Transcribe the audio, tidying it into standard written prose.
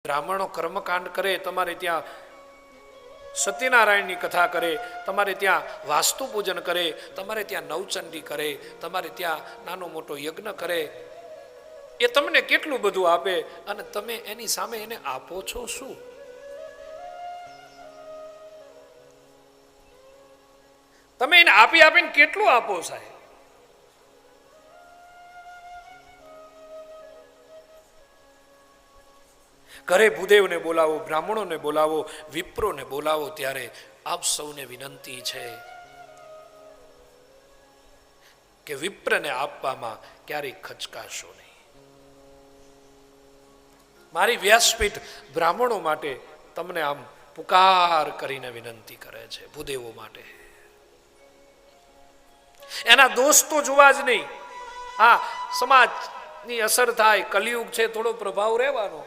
બ્રાહ્મણો કર્મકાંડ કરે, તમારે ત્યાં સત્યનારાયણની કથા કરે, તમારે ત્યાં વાસ્તુ પૂજન કરે, તમારે ત્યાં નવચંડી કરે, તમારે ત્યાં નાનો મોટો યજ્ઞ કરે, એ તમને કેટલું બધું આપે અને તમે એની સામે એને આપો છો શું? તમે એને આપી આપીને કેટલું આપો સાહેબ? ઘરે ભૂદેવને બોલાવો, બ્રાહ્મણોને બોલાવો, વિપ્રોને બોલાવો, ત્યારે આપ સૌને વિનંતી છે કે વિપ્રને આપવામાં ક્યારેય ખચકાશો નહીં. મારી વ્યાસપીઠ બ્રાહ્મણો માટે તમને આમ પુકાર કરીને વિનંતી કરે છે, ભૂદેવો માટે. એના દોષ તો જોવા જ નહીં. હા, સમાજની અસર થાય, કલિયુગ છે, થોડો પ્રભાવ રહેવાનો,